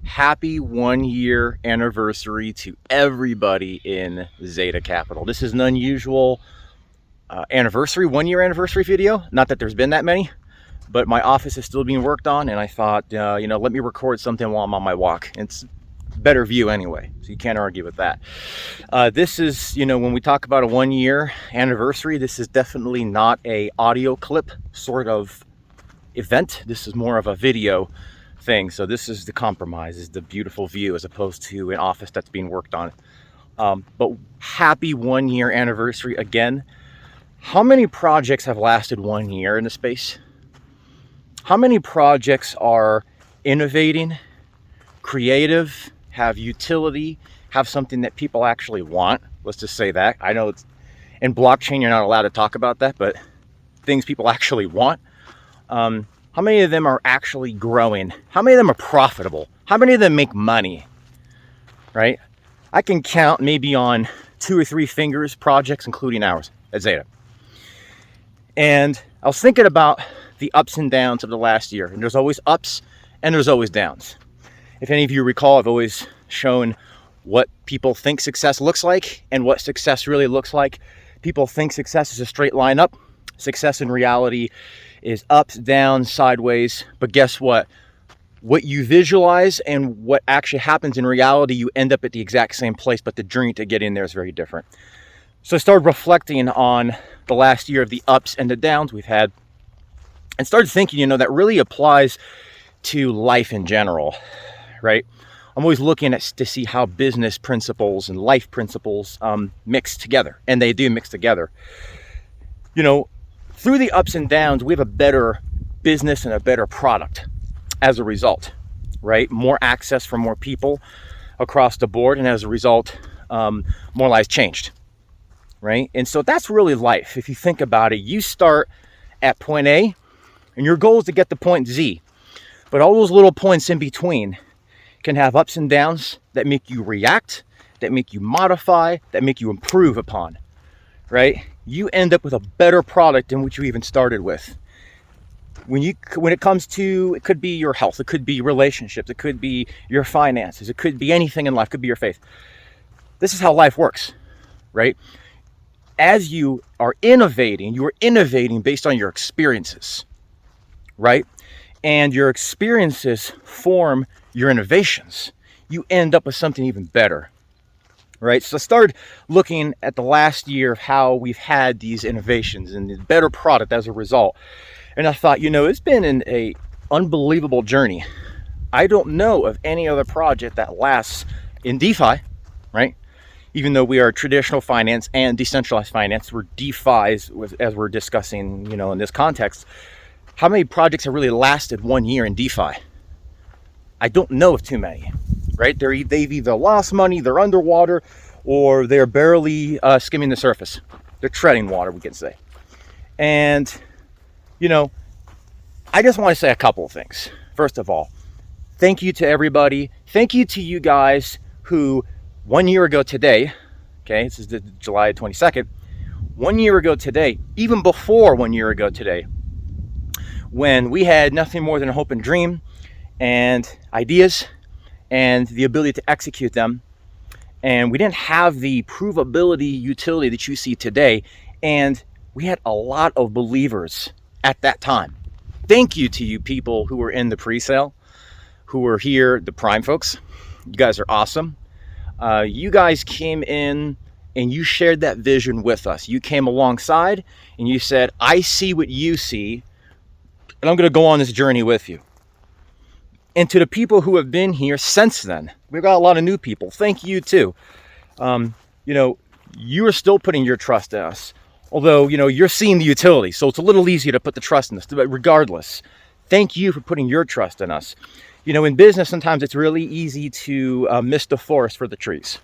Happy 1 year anniversary to everybody in XETA Capital. This is an unusual anniversary, 1 year anniversary video. Not that there's been that many, but my office is still being worked on, and I thought, let me record something while I'm on my walk. It's better view anyway, so you can't argue with that. This is, when we talk about a 1 year anniversary, this is definitely not a audio clip sort of event. This is more of a video thing. So this is the compromise, is the beautiful view as opposed to an office that's being worked on. But happy 1 year anniversary again. How many projects have lasted 1 year in the space? How many projects are innovating, creative, have utility, have something that people actually want? Let's just say that. I know it's in blockchain, you're not allowed to talk about that, but things people actually want. How many of them are actually growing? How many of them are profitable? How many of them make money? Right? I can count maybe on 2 or 3 fingers projects, including ours at XETA. And I was thinking about the ups and downs of the last year. And there's always ups and there's always downs. If any of you recall, I've always shown what people think success looks like and what success really looks like. People think success is a straight line up. Success in reality is ups, downs, sideways. But guess what? What you visualize and what actually happens in reality, you end up at the exact same place, but the journey to get in there is very different. So I started reflecting on the last year of the ups and the downs we've had, and started thinking, that really applies to life in general, right? I'm always looking to see how business principles and life principles mix together, and they do mix together. Through the ups and downs, we have a better business and a better product as a result, right? More access for more people across the board, and as a result, more lives changed, right? And so that's really life. If you think about it, you start at point A, and your goal is to get to point Z. But all those little points in between can have ups and downs that make you react, that make you modify, that make you improve upon, right? You end up with a better product than what you even started with. When it comes to, it could be your health, it could be relationships, it could be your finances, it could be anything in life, it could be your faith. This is how life works, right? As you are innovating based on your experiences, right? And your experiences form your innovations. You end up with something even better. Right, so I started looking at the last year of how we've had these innovations and the better product as a result. And I thought, it's been an unbelievable journey. I don't know of any other project that lasts in DeFi, right? Even though we are traditional finance and decentralized finance, we're DeFi's, as we're discussing, in this context. How many projects have really lasted 1 year in DeFi? I don't know of too many. Right? They've either lost money, they're underwater, or they're barely skimming the surface. They're treading water, we can say. And, I just want to say a couple of things. First of all, thank you to everybody. Thank you to you guys who 1 year ago today, okay, this is the July 22nd, 1 year ago today, even before 1 year ago today, when we had nothing more than a hope and dream and ideas, and the ability to execute them. And we didn't have the provability utility that you see today. And we had a lot of believers at that time. Thank you to you people who were in the pre-sale, who were here, the prime folks. You guys are awesome. You guys came in and you shared that vision with us. You came alongside and you said, I see what you see, and I'm going to go on this journey with you. And to the people who have been here since then, we've got a lot of new people. Thank you too. You are still putting your trust in us. Although, you're seeing the utility, so it's a little easier to put the trust in us. But regardless, thank you for putting your trust in us. In business, sometimes it's really easy to miss the forest for the trees.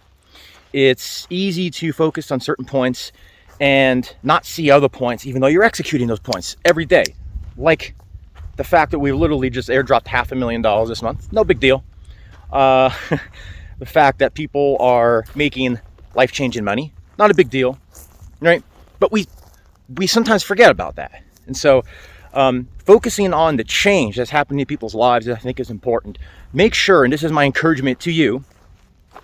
It's easy to focus on certain points and not see other points, even though you're executing those points every day. Like the fact that we literally just airdropped $500,000 this month, no big deal. The fact that people are making life-changing money, not a big deal, right? But we sometimes forget about that. And so Focusing on the change that's happening in people's lives, I think, is important. Make sure, and this is my encouragement to you,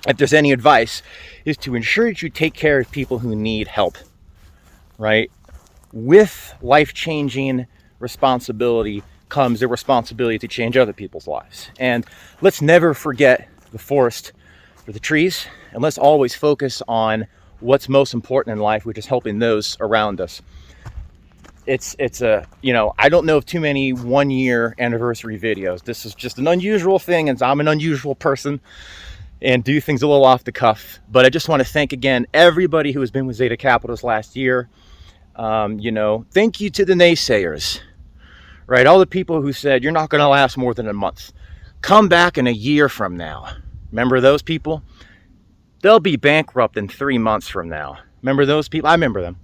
if there's any advice, is to ensure that you take care of people who need help, right? With life-changing responsibility comes the responsibility to change other people's lives. And let's never forget the forest for the trees, and let's always focus on what's most important in life, which is helping those around us. It's a, you know, I don't know of too many 1-year anniversary videos. This is just an unusual thing, and I'm an unusual person and do things a little off the cuff. But I just want to thank again everybody who has been with XETA Capital this last year. You know, thank you to the naysayers, right? All the people who said you're not going to last more than a month. Come back in a year from now. Remember those people? They'll be bankrupt in 3 months from now. Remember those people? I remember them.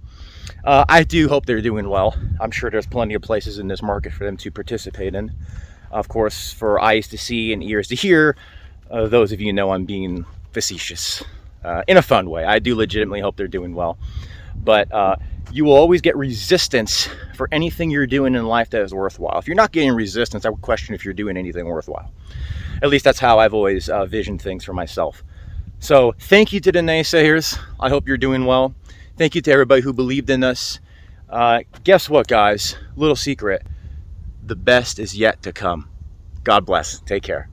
I do hope they're doing well. I'm sure there's plenty of places in this market for them to participate in. Of course, for eyes to see and ears to hear, those of you know I'm being facetious in a fun way. I do legitimately hope they're doing well. But you will always get resistance for anything you're doing in life that is worthwhile. If you're not getting resistance, I would question if you're doing anything worthwhile. At least that's how I've always visioned things for myself. So thank you to the naysayers. I hope you're doing well. Thank you to everybody who believed in us. Guess what, guys? Little secret. The best is yet to come. God bless. Take care.